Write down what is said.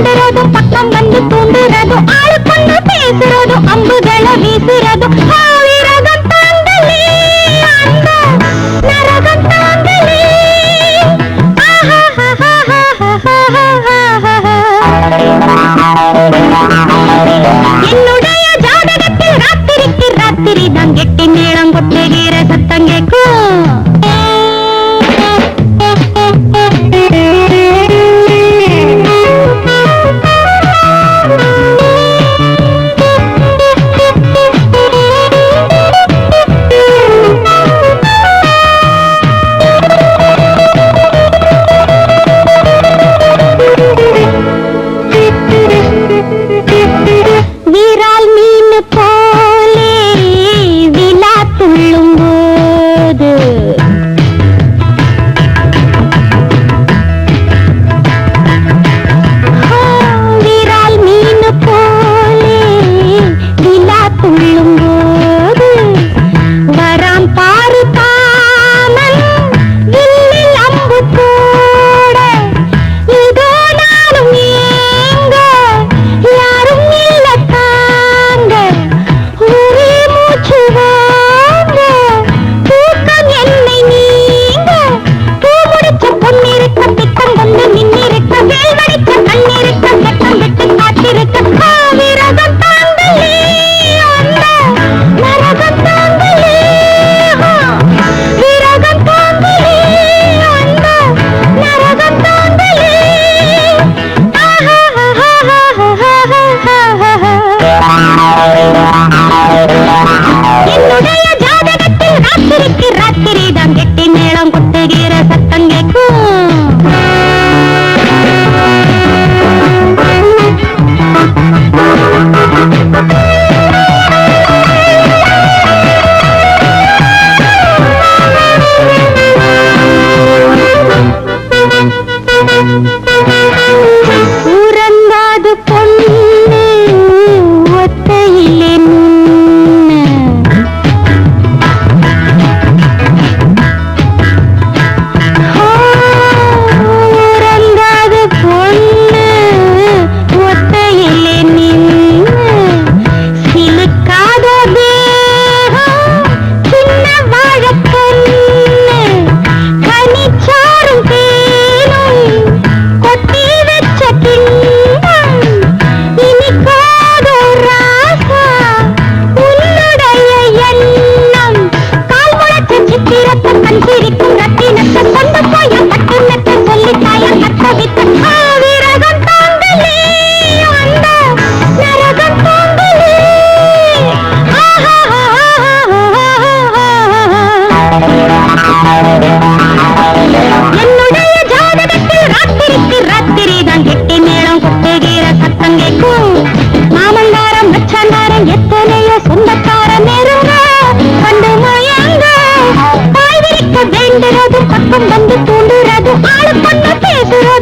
வேண்டுறதும் பக்கம் வந்து தூண்டுறதும் ஆளு கொண்டு பேசுறதும் அம்புகளை வீசுறதும் வீரகம் தாங்களே அந்த நரகம் தாங்களே. என்னுடைய ஜாதகத்தில் ராத்திரிக்கு ராத்திரி தான் கெட்டி மேளம் கொட்டுகிற சத்தம் கேட்கும். வீரால் மீன் போலே விழா துள்ளும் போது வீரால் மீன் போலே விழா துள்ளும் போது வராம் பாரு தாமன் வில்லில் அம்பு போட இதோ நானும் ஏங்க யாரும் இல்ல தாங்க ஒரே மூச்சு வாங்க தூக்கம் என்னை நீங்க பூ முடிச்ச பொன்னிருக்க பித்தம் வந்து நின்னிருக்க வேல் வடிச்ச கண்ணிருக்க கட்டம் விட்டு காத்திருக்க விரதம் தாங்களே அந்த நரகம் தாங்களே விரதம் தாங்களே அந்த நரகம் தாங்களே. என்னுடைய ஜாதகத்தில் ராத்திரிக்கு ராத்திரி தான் கெட்டி மேளம் கொட்டுகிற சத்தம் கேட்கும். உறங்காது பொண்ணு ஒத்தையிலே நின்னு உறங்காது பொண்ணு ஒத்தையிலே நின்னு சிலுக்காத தேகம் சின்ன வாழக்கண்ணு கனிச்சாரும் தேனும் கொட்டி வச்ச கிண்ணம் இனிக்காத ராசா உன்னுடைய எண்ணம் கால் முளைச்ச சித்திரத்தை கண் சிரிக்கும் ரத்தினத்தை கொண்டு போய் கட்டுனத்தை சொல்லி தாயம் கட்டவித்த விரகம் தாங்களே அந்த நரகம் தாங்களே. என்னுடைய ஜாதகத்தில் ராத்திரிக்கு ராத்திரி தான் கெட்டி மேளம் கொட்டுகிற சத்தம் கேட்கும். மாமந்தாரம் மச்சாந்தாரம் எத்தனையோ சொந்தக்கார நெருங்க கண்டு மயங்க தாய் விரிக்க வேண்டுறதும் பக்கம் வந்து தூண்டுறதும் ஆளு கொண்டு பேசுறதும்